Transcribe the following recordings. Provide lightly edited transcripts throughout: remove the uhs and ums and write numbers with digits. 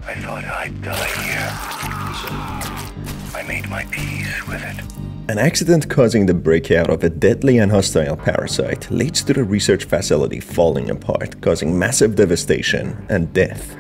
I thought I'd die here. So I made my peace with it. An accident causing the breakout of a deadly and hostile parasite leads to the research facility falling apart, causing massive devastation and death.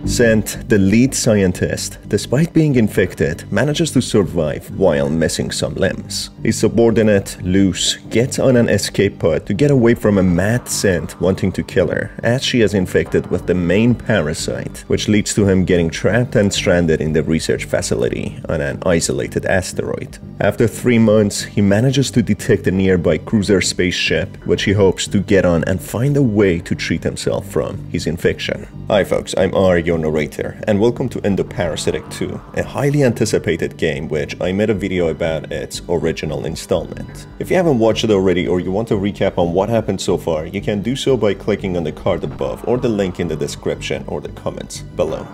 Cynte, the lead scientist, despite being infected, manages to survive while missing some limbs. His subordinate, Luce, gets on an escape pod to get away from a mad Cynte wanting to kill her, as she is infected with the main parasite, which leads to him getting trapped and stranded in the research facility on an isolated asteroid. After 3 months, he manages to detect a nearby cruiser spaceship, which he hopes to get on and find a way to treat himself from his infection. Hi folks, I'm R, your narrator, and welcome to Endoparasitic 2, a highly anticipated game which I made a video about its original installment. If you haven't watched it already or you want a recap on what happened so far, you can do so by clicking on the card above or the link in the description or the comments below.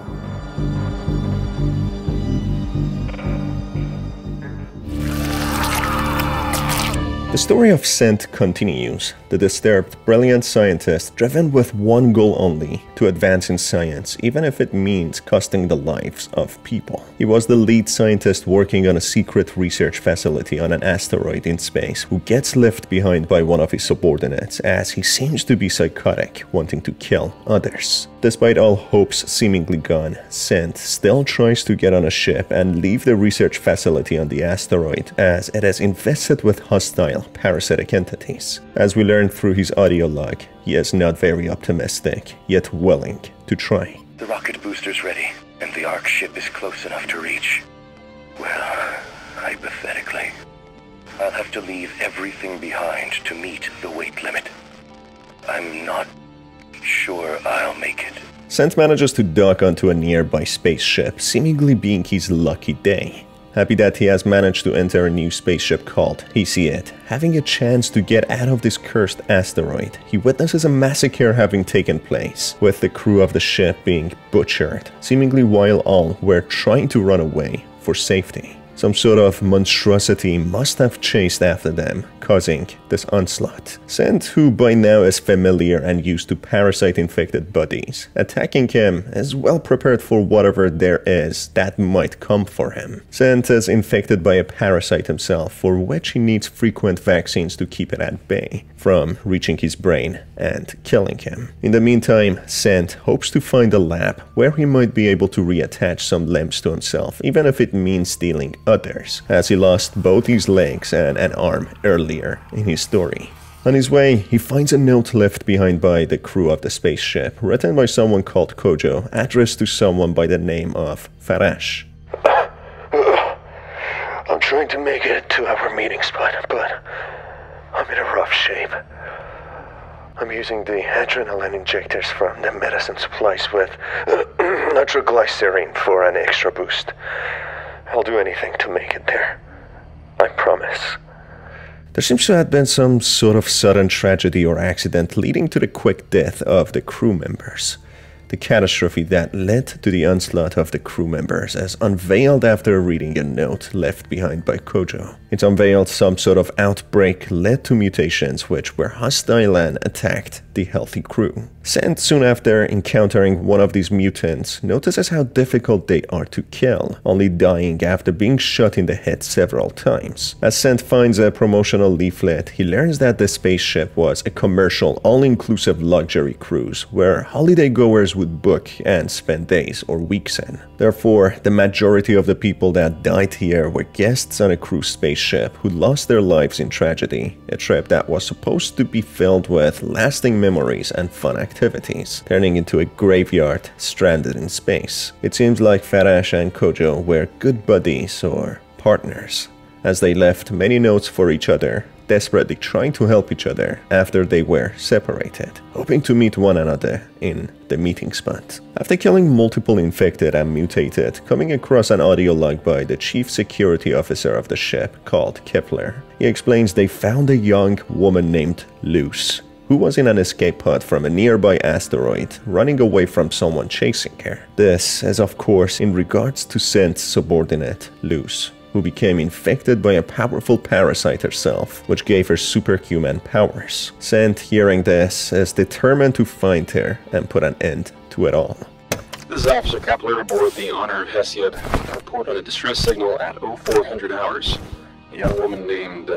The story of Cynte continues, the disturbed, brilliant scientist driven with one goal only, to advance in science, even if it means costing the lives of people. He was the lead scientist working on a secret research facility on an asteroid in space who gets left behind by one of his subordinates as he seems to be psychotic, wanting to kill others. Despite all hopes seemingly gone, Cynte still tries to get on a ship and leave the research facility on the asteroid as it is infested with hostile parasitic entities. As we learn through his audio log, he is not very optimistic, yet willing to try. The rocket booster's ready, and the Ark ship is close enough to reach. Well, hypothetically, I'll have to leave everything behind to meet the weight limit. I'm not sure I'll make it. Cynte manages to dock onto a nearby spaceship, seemingly being his lucky day. Happy that he has managed to enter a new spaceship called It. Having a chance to get out of this cursed asteroid, he witnesses a massacre having taken place, with the crew of the ship being butchered, seemingly while all were trying to run away for safety. Some sort of monstrosity must have chased after them, causing this onslaught. Cynte, who by now is familiar and used to parasite-infected bodies, attacking him is well prepared for whatever there is that might come for him. Cynte is infected by a parasite himself, for which he needs frequent vaccines to keep it at bay from reaching his brain and killing him. In the meantime, Cynte hopes to find a lab where he might be able to reattach some limbs to himself, even if it means stealing others, as he lost both his legs and an arm earlier in his story. On his way, he finds a note left behind by the crew of the spaceship, written by someone called Kojo, addressed to someone by the name of Farash. I'm trying to make it to our meeting spot, but I'm in a rough shape. I'm using the adrenaline injectors from the medicine supplies with nitroglycerin for an extra boost. I'll do anything to make it there. I promise. There seems to have been some sort of sudden tragedy or accident leading to the quick death of the crew members. The catastrophe that led to the onslaught of the crew members is unveiled after reading a note left behind by Kojo. It unveiled some sort of outbreak led to mutations which were hostile and attacked the healthy crew. Cynte, soon after encountering one of these mutants, notices how difficult they are to kill, only dying after being shot in the head several times. As Cynte finds a promotional leaflet, he learns that the spaceship was a commercial, all-inclusive luxury cruise where holiday-goers would book and spend days or weeks in. Therefore, the majority of the people that died here were guests on a cruise spaceship who lost their lives in tragedy, a trip that was supposed to be filled with lasting memories and fun activities, turning into a graveyard stranded in space. It seems like Farash and Kojo were good buddies or partners, as they left many notes for each other, desperately trying to help each other after they were separated, hoping to meet one another in the meeting spot. After killing multiple infected and mutated, coming across an audio log by the chief security officer of the ship called Kepler, he explains they found a young woman named Luce, who was in an escape pod from a nearby asteroid, running away from someone chasing her. This is of course in regards to Cynte's subordinate, Luce, who became infected by a powerful parasite herself, which gave her superhuman powers. Cynte, hearing this, is determined to find her and put an end to it all. This is Officer Kepler aboard the Honor of Hesiod. Report on a distress signal at 0400 hours. A young woman named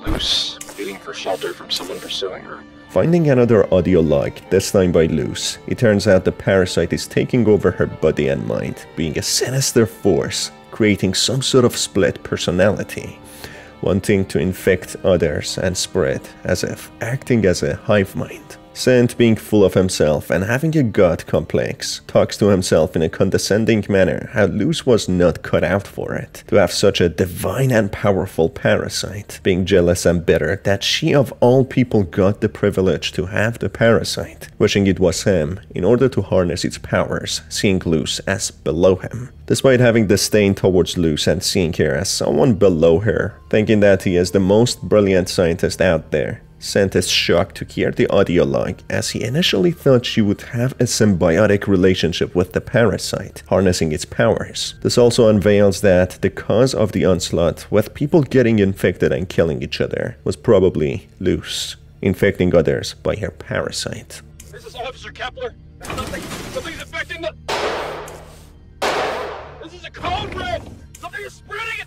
Luce, pleading for shelter from someone pursuing her. Finding another audio log, this time by Luce, it turns out the parasite is taking over her body and mind, being a sinister force, creating some sort of split personality, wanting to infect others and spread, as if acting as a hive mind. Cynte, being full of himself and having a god complex, talks to himself in a condescending manner how Luce was not cut out for it, to have such a divine and powerful parasite, being jealous and bitter that she of all people got the privilege to have the parasite, wishing it was him in order to harness its powers, seeing Luce as below him. Despite having disdain towards Luce and seeing her as someone below her, thinking that he is the most brilliant scientist out there, Cynte is shocked to hear the audio log, as he initially thought she would have a symbiotic relationship with the parasite, harnessing its powers. This also unveils that the cause of the onslaught, with people getting infected and killing each other, was probably Luce, infecting others by her parasite. This is Officer Kepler. Something's affecting the... This is a code red! Something is spreading it!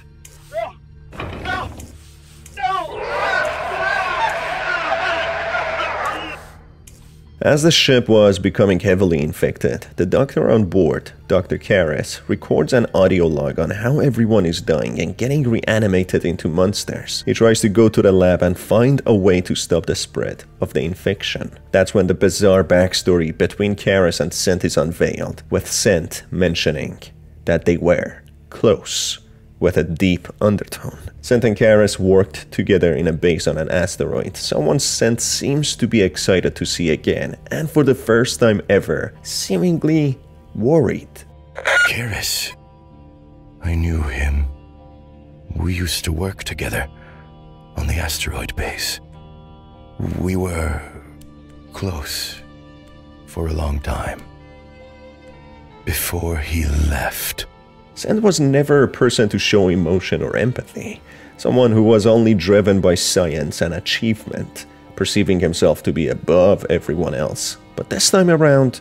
No! As the ship was becoming heavily infected, the doctor on board, Dr. Karras, records an audio log on how everyone is dying and getting reanimated into monsters. He tries to go to the lab and find a way to stop the spread of the infection. That's when the bizarre backstory between Karras and Cynte is unveiled, with Cynte mentioning that they were close, with a deep undertone. Cynte and Karras worked together in a base on an asteroid, someone Cynte seems to be excited to see again, and for the first time ever, seemingly worried. Karras. I knew him. We used to work together on the asteroid base. We were close for a long time. Before he left. Cynte was never a person to show emotion or empathy, someone who was only driven by science and achievement, perceiving himself to be above everyone else. But this time around,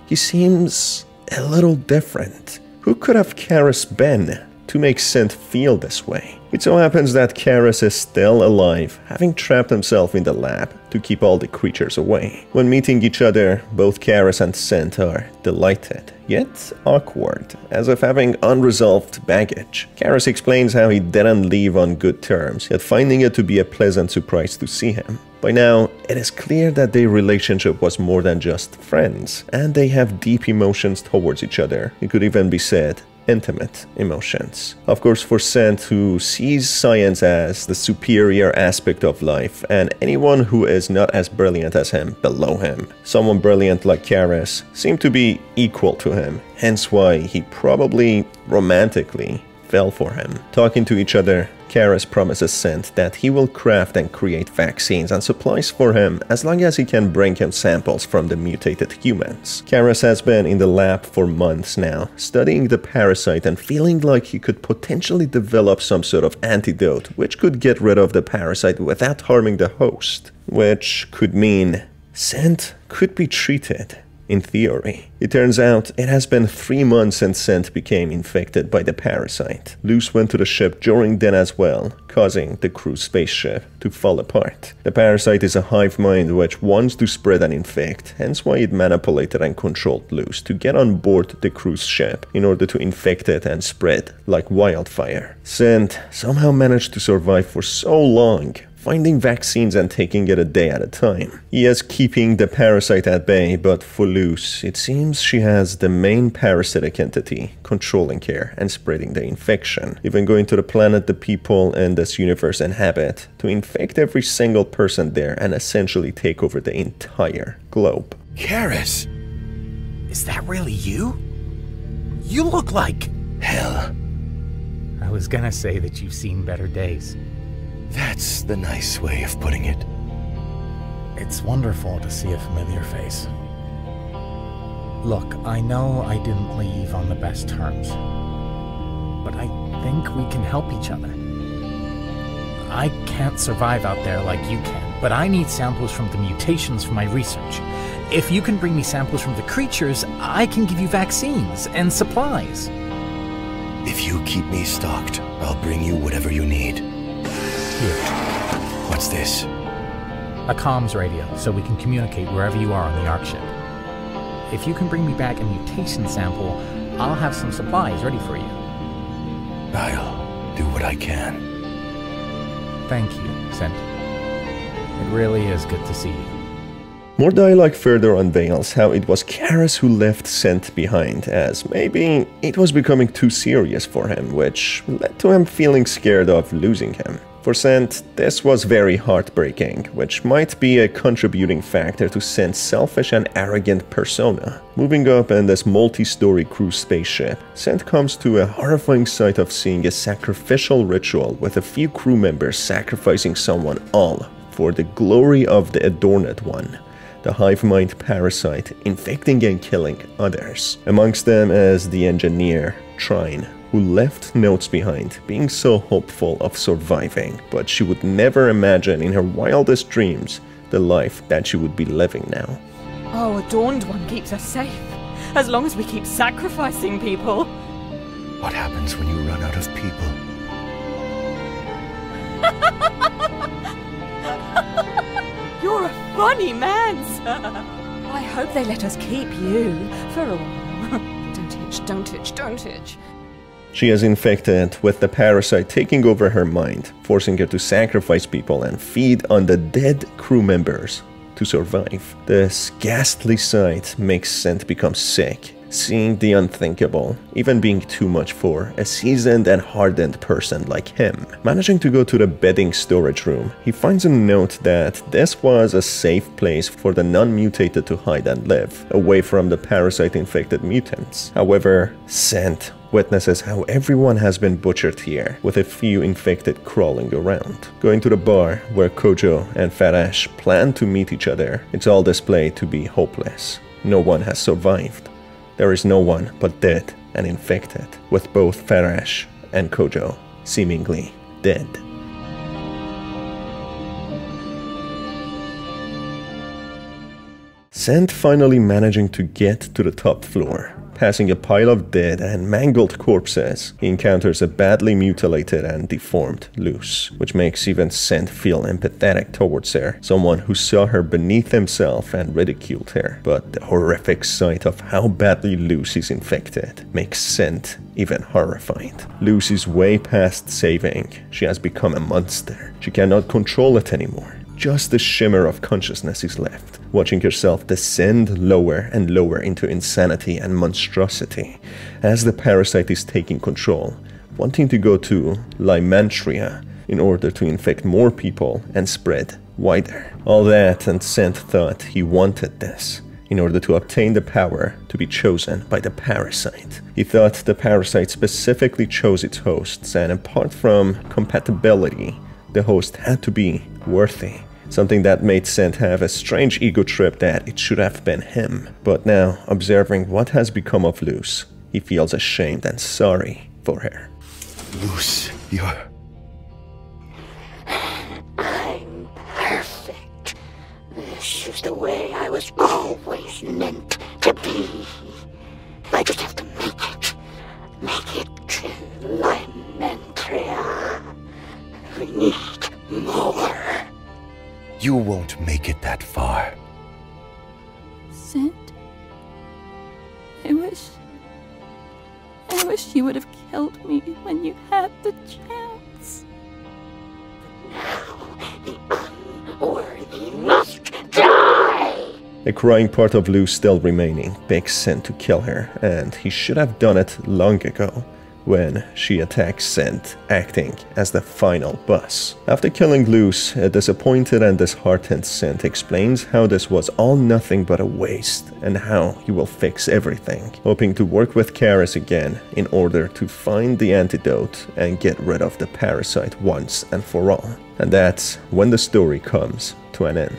he seems a little different. Who could have Karras been to make Cynte feel this way? It so happens that Karras is still alive, having trapped himself in the lab to keep all the creatures away. When meeting each other, both Karras and Cynte are delighted, yet awkward, as if having unresolved baggage. Karras explains how he didn't leave on good terms, yet finding it to be a pleasant surprise to see him. By now, it is clear that their relationship was more than just friends, and they have deep emotions towards each other. It could even be said, intimate emotions. Of course, for Cynte, who sees science as the superior aspect of life, and anyone who is not as brilliant as him below him. Someone brilliant like Karras seemed to be equal to him, hence why he probably romantically fell for him. Talking to each other, Karras promises Cynte that he will craft and create vaccines and supplies for him as long as he can bring him samples from the mutated humans. Karras has been in the lab for months now, studying the parasite and feeling like he could potentially develop some sort of antidote which could get rid of the parasite without harming the host. Which could mean Cynte could be treated. In theory. It turns out it has been 3 months since Cynte became infected by the parasite. Luce went to the ship during then as well, causing the crew's spaceship to fall apart. The parasite is a hive mind which wants to spread and infect, hence why it manipulated and controlled Luce to get on board the crew's ship in order to infect it and spread like wildfire. Cynte somehow managed to survive for so long, finding vaccines and taking it a day at a time. He is keeping the parasite at bay, but for Luce, it seems she has the main parasitic entity controlling her and spreading the infection, even going to the planet the people in this universe inhabit to infect every single person there and essentially take over the entire globe. Karras! Is that really you? You look like... Hell. I was gonna say that you've seen better days. That's the nice way of putting it. It's wonderful to see a familiar face. Look, I know I didn't leave on the best terms, but I think we can help each other. I can't survive out there like you can, but I need samples from the mutations for my research. If you can bring me samples from the creatures, I can give you vaccines and supplies. If you keep me stocked, I'll bring you whatever you need. Here. What's this? A comms radio, so we can communicate wherever you are on the Ark ship. If you can bring me back a mutation sample, I'll have some supplies ready for you. I'll do what I can. Thank you, Cynte. It really is good to see you. More dialogue further unveils how it was Karis who left Cynte behind, as maybe it was becoming too serious for him, which led to him feeling scared of losing him. For Cynte, this was very heartbreaking, which might be a contributing factor to Cynte's selfish and arrogant persona. Moving up in this multi-story crew spaceship, Cynte comes to a horrifying sight of seeing a sacrificial ritual with a few crew members sacrificing someone all for the glory of the Adorned One, the hive mind parasite infecting and killing others. Amongst them is the engineer, Trine, who left notes behind, being so hopeful of surviving, but she would never imagine in her wildest dreams the life that she would be living now. Oh, Adorned One keeps us safe, as long as we keep sacrificing people. What happens when you run out of people? You're a funny man, sir. I hope they let us keep you for a while. Don't itch, don't itch, don't itch. She is infected with the parasite taking over her mind, forcing her to sacrifice people and feed on the dead crew members to survive. This ghastly sight makes Cynte become sick, seeing the unthinkable, even being too much for a seasoned and hardened person like him. Managing to go to the bedding storage room, he finds a note that this was a safe place for the non-mutated to hide and live, away from the parasite-infected mutants. However, Cynte witnesses how everyone has been butchered here, with a few infected crawling around. Going to the bar where Kojo and Farash plan to meet each other, it's all displayed to be hopeless. No one has survived. There is no one but dead and infected, with both Farash and Kojo seemingly dead. Cynte finally managing to get to the top floor. Passing a pile of dead and mangled corpses, he encounters a badly mutilated and deformed Luce, which makes even Cynte feel empathetic towards her, someone who saw her beneath himself and ridiculed her. But the horrific sight of how badly Luce is infected makes Cynte even horrified. Luce is way past saving. She has become a monster. She cannot control it anymore. Just a shimmer of consciousness is left, watching herself descend lower and lower into insanity and monstrosity as the parasite is taking control, wanting to go to Lymantria in order to infect more people and spread wider. All that, and Cynte thought he wanted this in order to obtain the power to be chosen by the parasite. He thought the parasite specifically chose its hosts, and apart from compatibility, the host had to be worthy. Something that made Cynte have a strange ego trip that it should have been him. But now, observing what has become of Luce, he feels ashamed and sorry for her. Luce, you're... I'm perfect. This is the way I was always meant to be. I just have to make it to Lymantria. We need more. You won't make it that far. Cynte, I wish you would have killed me when you had the chance. Now the unworthy must die! A crying part of Luce still remaining begs Cynte to kill her, and he should have done it long ago, when she attacks Cynte, acting as the final boss. After killing Luce, a disappointed and disheartened Cynte explains how this was all nothing but a waste, and how he will fix everything, hoping to work with Karis again in order to find the antidote and get rid of the parasite once and for all. And that's when the story comes to an end.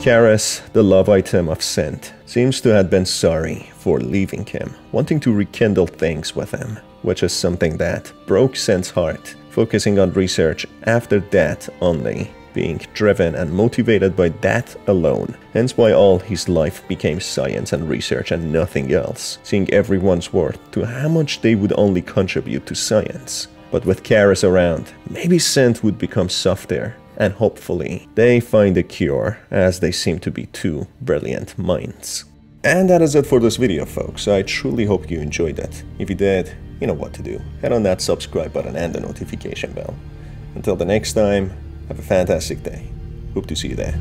Karis, the love item of Cynte, seems to have been sorry for leaving him, wanting to rekindle things with him, which is something that broke Cynte's heart, focusing on research after that only, being driven and motivated by that alone, hence why all his life became science and research and nothing else, seeing everyone's worth to how much they would only contribute to science. But with Karis around, maybe Cynte would become softer, and hopefully they find a cure, as they seem to be two brilliant minds. And that is it for this video, folks. I truly hope you enjoyed it. If you did, you know what to do. Hit on that subscribe button and the notification bell. Until the next time, have a fantastic day. Hope to see you there.